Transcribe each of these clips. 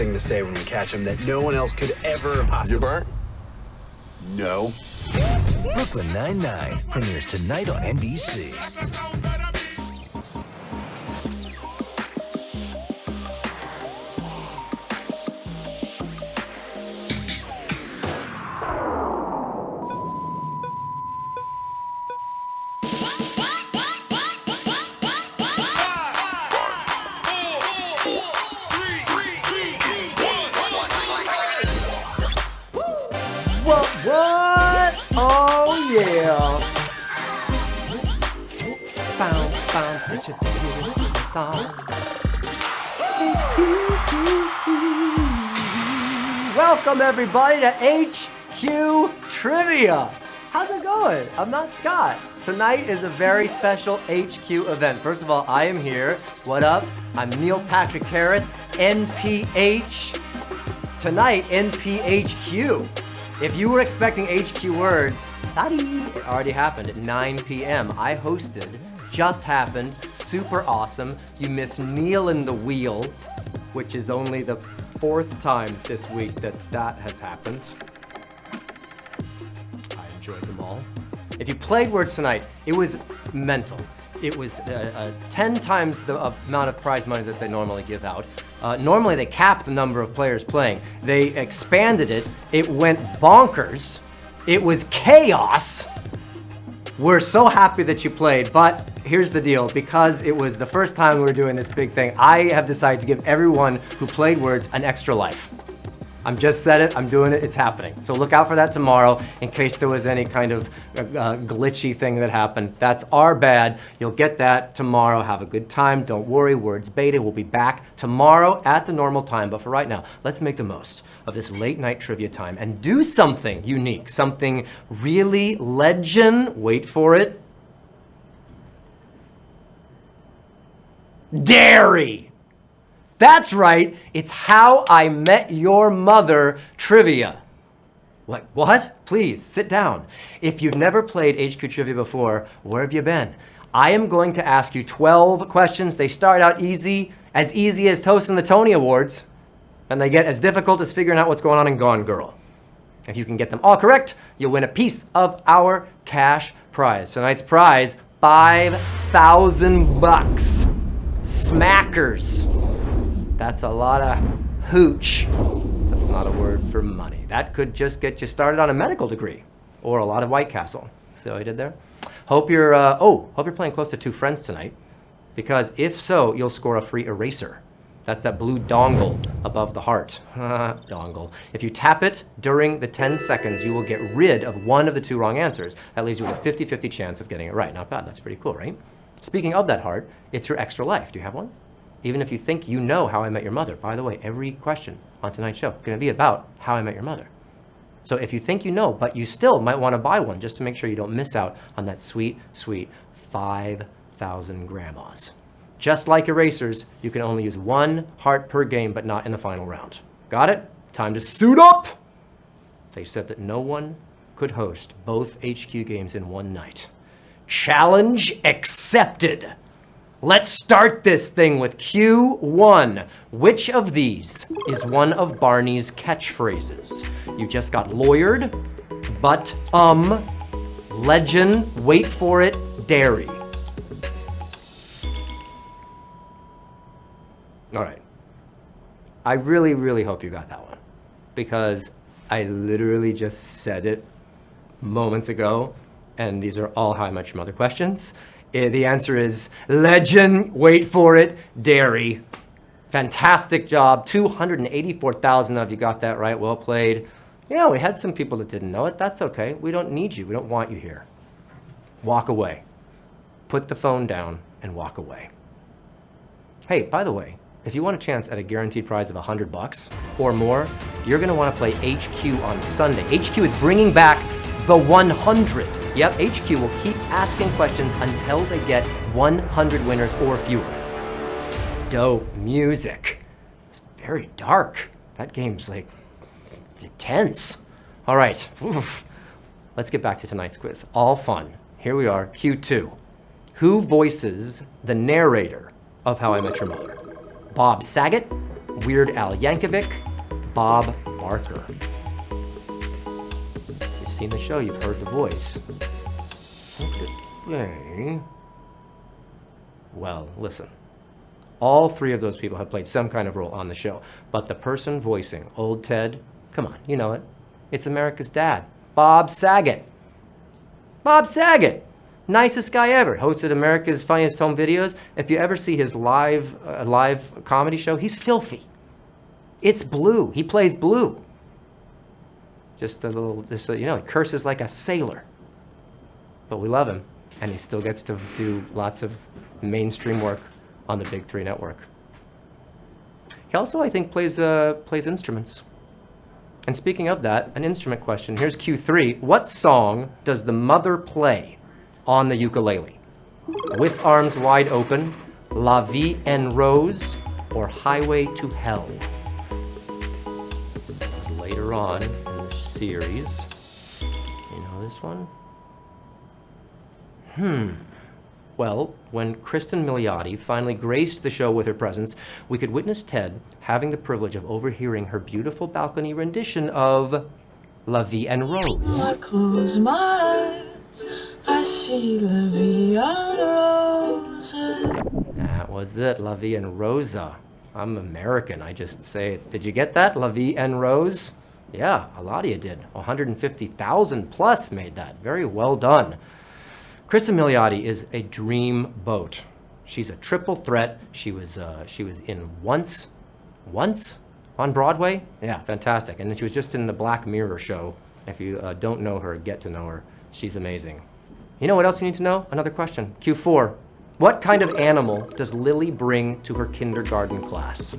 thing to say when we catch him that no one else could ever possibly... You burnt? No. Brooklyn Nine-Nine premieres tonight on NBC. What? Oh yeah. Found such a beautiful song. Welcome everybody to HQ Trivia. How's it going? I'm not Scott. Tonight is a very special HQ event. First of all, I am here. What up? I'm Neil Patrick Harris, NPH. Tonight, NPHQ. If you were expecting HQ words, sorry, it already happened at 9 p.m. I hosted, just happened, super awesome. You missed Neil in the Wheel, which is only the 4th time this week that has happened. I enjoyed them all. If you played words tonight, it was mental. It was 10 times the amount of prize money that they normally give out. Normally they cap the number of players playing. They expanded it. It went bonkers. It was chaos. We're so happy that you played, but here's the deal. Because it was the first time we were doing this big thing, I have decided to give everyone who played words an extra life. I'm just said it, I'm doing it, it's happening. So look out for that tomorrow in case there was any kind of glitchy thing that happened. That's our bad. You'll get that tomorrow. Have a good time. Don't worry, Words Beta will be back tomorrow at the normal time. But for right now, let's make the most of this late night trivia time and do something unique, something really legend. Wait for it. Dairy. That's right, it's How I Met Your Mother trivia. What? Please, sit down. If you've never played HQ Trivia before, where have you been? I am going to ask you 12 questions. They start out easy as hosting the Tony Awards, and they get as difficult as figuring out what's going on in Gone Girl. If you can get them all correct, you'll win a piece of our cash prize. Tonight's prize, $5,000. Smackers. That's a lot of hooch. That's not a word for money. That could just get you started on a medical degree or a lot of White Castle. See what I did there? Hope you're playing close to 2 friends tonight, because if so, you'll score a free eraser. That's that blue dongle above the heart. Dongle. If you tap it during the 10 seconds, you will get rid of one of the 2 wrong answers. That leaves you with a 50-50 chance of getting it right. Not bad. That's pretty cool, right? Speaking of that heart, it's your extra life. Do you have one? Even if you think you know How I Met Your Mother. By the way, every question on tonight's show is going to be about How I Met Your Mother. So if you think you know, but you still might want to buy one just to make sure you don't miss out on that sweet, sweet 5,000 grandmas. Just like erasers, you can only use 1 heart per game, but not in the final round. Got it? Time to suit up! They said that no one could host both HQ games in one night. Challenge accepted! Let's start this thing with Q1. Which of these is one of Barney's catchphrases? You just got lawyered, but, legend, wait for it, dairy. All right. I really, really hope you got that one, because I literally just said it moments ago, and these are all How I Met Your Mother questions. The answer is legend, wait for it, dairy. Fantastic job. 284,000 of you got that right. Well played. Yeah, we had some people that didn't know it. That's okay. We don't need you. We don't want you here. Walk away. Put the phone down and walk away. Hey, by the way, if you want a chance at a guaranteed prize of $100 or more, you're going to want to play HQ on Sunday. HQ is bringing back the 100. Yep, HQ will keep asking questions until they get 100 winners or fewer. Dope music. It's very dark. That game's like tense. All right, oof. Let's get back to tonight's quiz. All fun. Here we are, Q2. Who voices the narrator of How I Met Your Mother? Bob Saget, Weird Al Yankovic, Bob Barker. You've seen the show, you've heard the voice. Okay. Well, listen. All three of those people have played some kind of role on the show, but the person voicing Old Ted, come on, you know it. It's America's dad, Bob Saget. Bob Saget, nicest guy ever. Hosted America's Funniest Home Videos. If you ever see his live comedy show, he's filthy. It's Blue. He plays Blue. Just a little, he curses like a sailor. But we love him, and he still gets to do lots of mainstream work on the Big Three network. He also, I think, plays instruments. And speaking of that, an instrument question. Here's Q3. What song does the mother play on the ukulele? With Arms Wide Open, La Vie en Rose, or Highway to Hell? That was later on in the series. You know this one? Well, when Kristen Milioti finally graced the show with her presence, we could witness Ted having the privilege of overhearing her beautiful balcony rendition of La Vie en Rose. I close my eyes, I see La Vie en Rose. That was it, La Vie en Rosa. I'm American, I just say it. Did you get that, La Vie en Rose? Yeah, a lot of you did. 150,000 plus made that. Very well done. Kristen Milioti is a dream boat. She's a triple threat. She was in Once on Broadway. Yeah, fantastic. And then she was just in the Black Mirror show. If you don't know her, get to know her. She's amazing. You know what else you need to know? Another question. Q4. What kind of animal does Lily bring to her kindergarten class?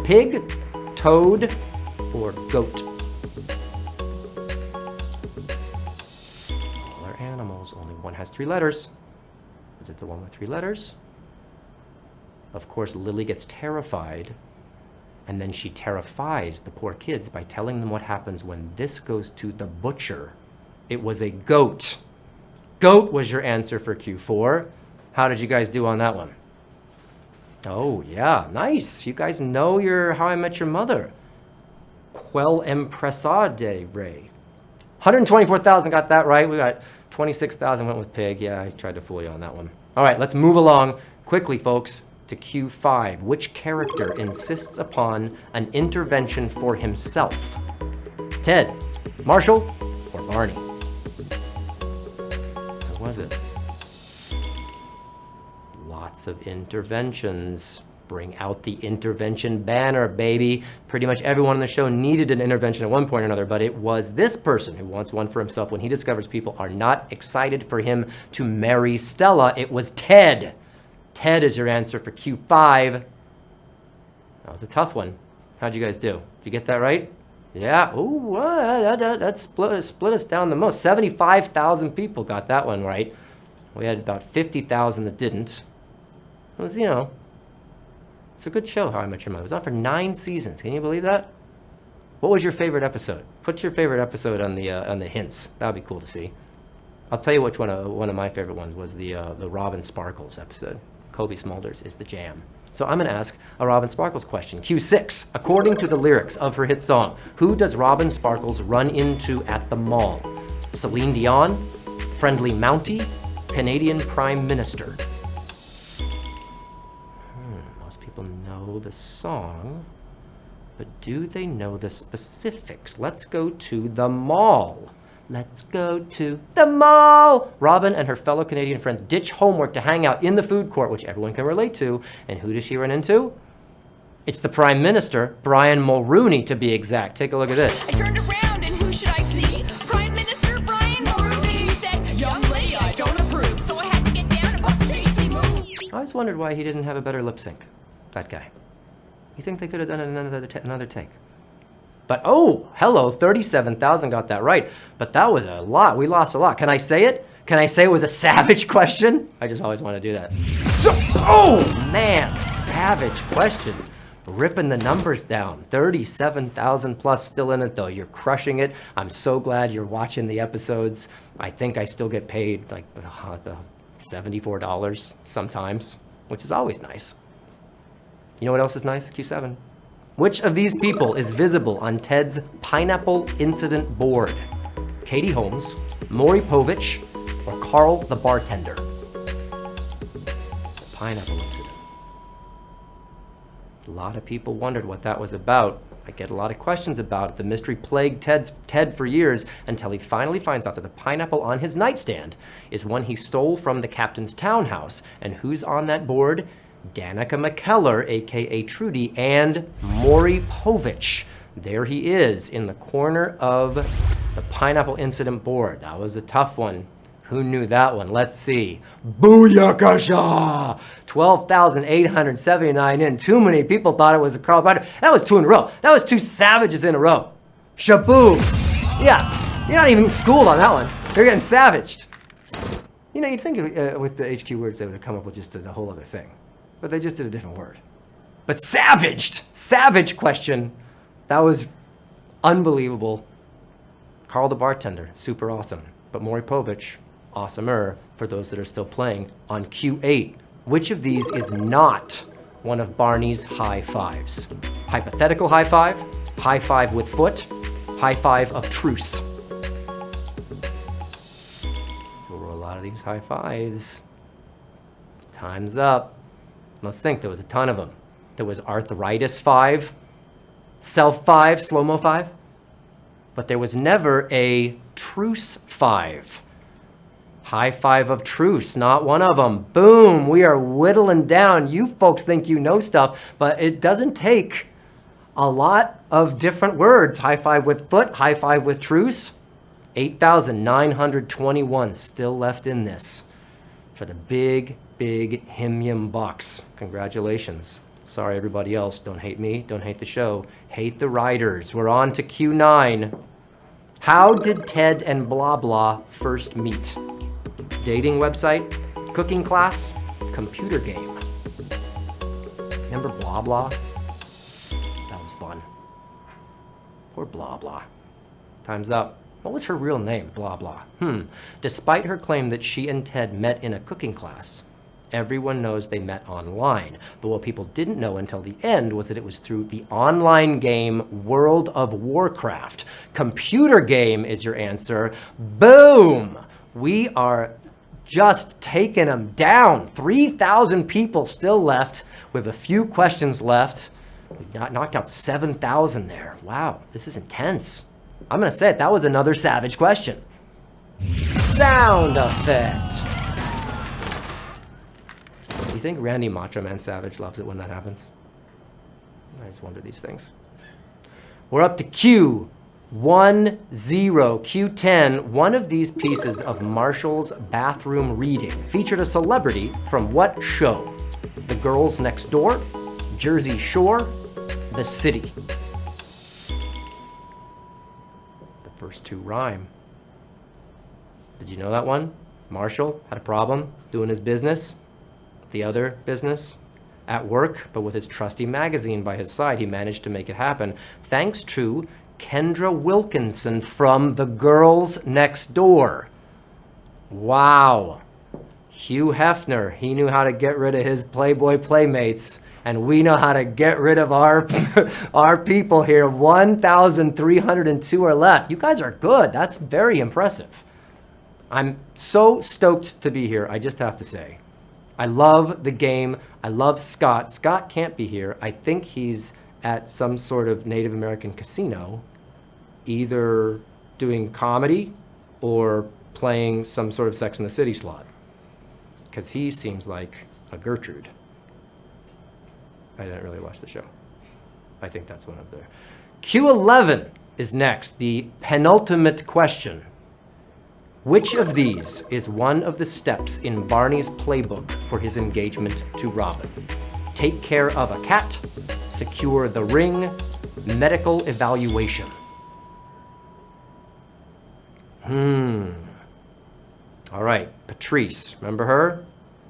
Pig, toad, or goat? Only one has 3 letters. Is it the one with 3 letters? Of course, Lily gets terrified, and then she terrifies the poor kids by telling them what happens when this goes to the butcher. It was a goat. Goat was your answer for Q4. How did you guys do on that one? Oh, yeah, nice. You guys know your How I Met Your Mother. Quel Empresade, Ray. 124,000 got that right. We got 26,000 went with pig. Yeah, I tried to fool you on that one. All right, let's move along quickly, folks, to Q5. Which character insists upon an intervention for himself? Ted, Marshall, or Barney? Who was it? Lots of interventions. Bring out the intervention banner, baby. Pretty much everyone on the show needed an intervention at one point or another, but it was this person who wants one for himself when he discovers people are not excited for him to marry Stella. It was Ted. Ted is your answer for Q5. That was a tough one. How'd you guys do? Did you get that right? Yeah. Ooh, that split us down the most. 75,000 people got that one right. We had about 50,000 that didn't. It was, it's a good show, How I Met Your Mother. It was on for 9 seasons. Can you believe that? What was your favorite episode? Put your favorite episode on the hints. That would be cool to see. I'll tell you which one of my favorite ones was the Robin Sparkles episode. Kobe Smulders is the jam. So I'm going to ask a Robin Sparkles question. Q6. According to the lyrics of her hit song, who does Robin Sparkles run into at the mall? Celine Dion, Friendly Mountie, Canadian Prime Minister. People know the song, but do they know the specifics? Let's go to the mall. Let's go to the mall. Robin and her fellow Canadian friends ditch homework to hang out in the food court, which everyone can relate to. And who does she run into? It's the Prime Minister, Brian Mulroney, to be exact. Take a look at this. I turned around and who should I see? Prime Minister Brian Mulroney. He said, "Young lady, I don't approve." So I had to get down and bust a tasty move. I always wondered why he didn't have a better lip sync. That guy. You think they could have done another take? But oh, hello, 37,000 got that right. But that was a lot. We lost a lot. Can I say it? Can I say it was a savage question? I just always want to do that. So, oh man, savage question. Ripping the numbers down. 37,000 plus still in it though. You're crushing it. I'm so glad you're watching the episodes. I think I still get paid like $74 sometimes, which is always nice. You know what else is nice? Q7. Which of these people is visible on Ted's pineapple incident board? Katie Holmes, Maury Povich, or Carl the bartender? The pineapple incident. A lot of people wondered what that was about. I get a lot of questions about it. The mystery plagued Ted for years until he finally finds out that the pineapple on his nightstand is one he stole from the captain's townhouse. And who's on that board? Danica McKellar, aka Trudy, and Maury Povich. There he is in the corner of the pineapple incident board. That was a tough one. Who knew that one? Let's see. Booyakasha! 12,879 in. Too many people thought it was a Carl Barter. That was 2 in a row. That was 2 savages in a row. Shaboom! Yeah, you're not even schooled on that one. You're getting savaged. You know, you'd think with the HQ words they would have come up with just a whole other thing. But they just did a different word. But savaged! Savage question. That was unbelievable. Carl the bartender, super awesome. But Maury Povich, awesomer for those that are still playing on Q8. Which of these is not one of Barney's high fives? Hypothetical high five with foot, high five of truce. There were a lot of these high fives. Time's up. Let's think, there was a ton of them. There was arthritis 5, self 5, slow-mo 5, but there was never a truce 5. High five of truce, not one of them. Boom, we are whittling down. You folks think you know stuff, but it doesn't take a lot of different words. High five with foot, high five with truce. 8,921 still left in this for the big him bucks. Congratulations. Sorry, everybody else. Don't hate me. Don't hate the show. Hate the writers. We're on to Q9. How did Ted and blah blah first meet? Dating website, cooking class, computer game. Remember blah blah? That was fun. Poor blah blah. Time's up. What was her real name? Blah blah. Despite her claim that she and Ted met in a cooking class, everyone knows they met online. But what people didn't know until the end was that it was through the online game World of Warcraft. Computer game is your answer. Boom! We are just taking them down. 3,000 people still left with a few questions left. We knocked out 7,000 there. Wow, this is intense. I'm gonna say it, that was another savage question. Sound effect. Do you think Randy Macho Man Savage loves it when that happens? I just wonder these things. We're up to Q10, Q10. One of these pieces of Marshall's bathroom reading featured a celebrity from what show? The Girls Next Door, Jersey Shore, The City. The first 2 rhyme. Did you know that one? Marshall had a problem doing his business. The other business at work, but with his trusty magazine by his side, he managed to make it happen thanks to Kendra Wilkinson from The Girls Next Door. Wow. Hugh Hefner, he knew how to get rid of his Playboy playmates, and we know how to get rid of our people here. 1,302 are left. You guys are good. That's very impressive. I'm so stoked to be here, I just have to say. I love the game. I love Scott. Scott can't be here. I think he's at some sort of Native American casino, either doing comedy or playing some sort of Sex and the City slot, because he seems like a Gertrude. I didn't really watch the show. I think that's one of the... Q11 is next, the penultimate question. Which of these is one of the steps in Barney's playbook for his engagement to Robin? Take care of a cat, secure the ring, medical evaluation. All right, Patrice, remember her?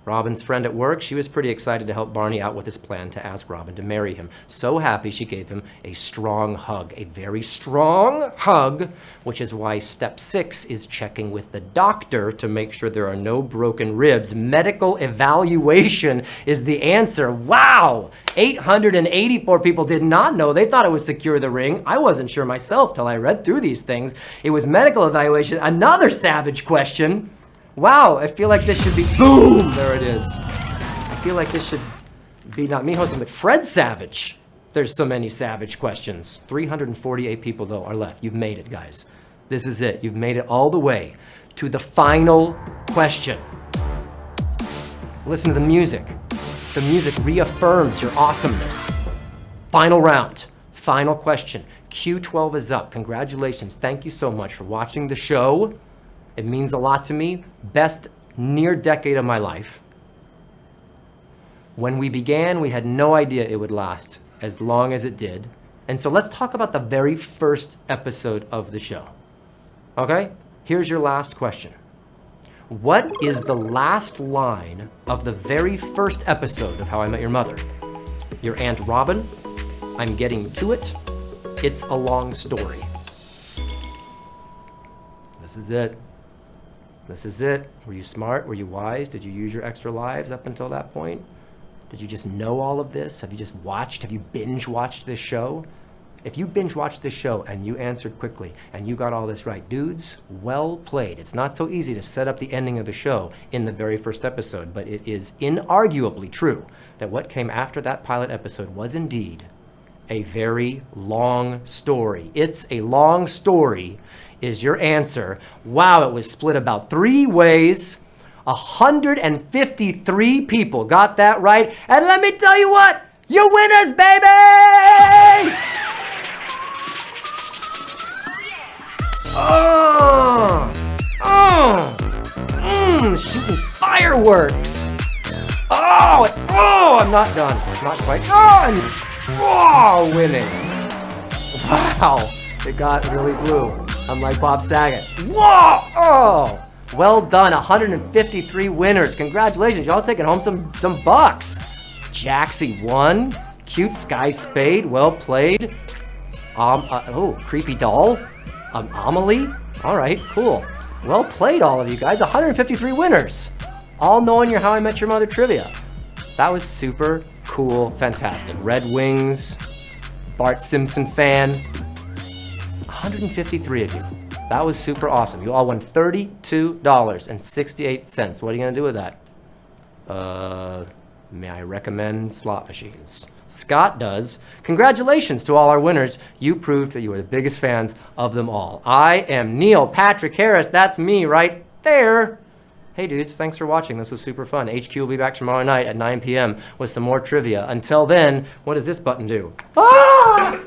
Robin's friend at work, she was pretty excited to help Barney out with his plan to ask Robin to marry him. So happy she gave him a strong hug, a very strong hug, which is why step 6 is checking with the doctor to make sure there are no broken ribs. Medical evaluation is the answer. Wow! 884 people did not know. They thought it was secure the ring. I wasn't sure myself till I read through these things. It was medical evaluation. Another savage question. Wow, I feel like this should be, boom, there it is. I feel like this should be not me hosting, but Fred Savage. There's so many savage questions. 348 people, though, are left. You've made it, guys. This is it. You've made it all the way to the final question. Listen to the music. The music reaffirms your awesomeness. Final round. Final question. Q12 is up. Congratulations. Thank you so much for watching the show. It means a lot to me. Best near decade of my life. When we began, we had no idea it would last as long as it did. And so let's talk about the very first episode of the show. Okay? Here's your last question. What is the last line of the very first episode of How I Met Your Mother? Your Aunt Robin, I'm getting to it. It's a long story. This is it. This is it. Were you smart? Were you wise? Did you use your extra lives up until that point? Did you just know all of this? Have you just watched? Have you binge watched this show? If you binge watched this show and you answered quickly and you got all this right, dudes, well played. It's not so easy to set up the ending of the show in the very first episode, but it is inarguably true that what came after that pilot episode was indeed a very long story. It's a long story is your answer. Wow, it was split about 3 ways. 153 people got that right. And let me tell you what, you winners, baby! Shooting fireworks. I'm not done. Not quite done. Winning. Wow, it got really blue. I'm like Bob Saget. Whoa! Well done, 153 winners. Congratulations, y'all taking home some bucks. Jaxie won. Cute Sky Spade, well played. Creepy Doll. Amelie. All right, cool. Well played, all of you guys. 153 winners. All knowing your How I Met Your Mother trivia. That was super cool, fantastic. Red Wings, Bart Simpson fan. 153 of you. That was super awesome. You all won $32.68. What are you gonna do with that? May I recommend slot machines? Scott does. Congratulations to all our winners. You proved that you were the biggest fans of them all. I am Neil Patrick Harris. That's me right there. Hey dudes, thanks for watching. This was super fun. HQ will be back tomorrow night at 9 p.m. with some more trivia. Until then, what does this button do? Ah!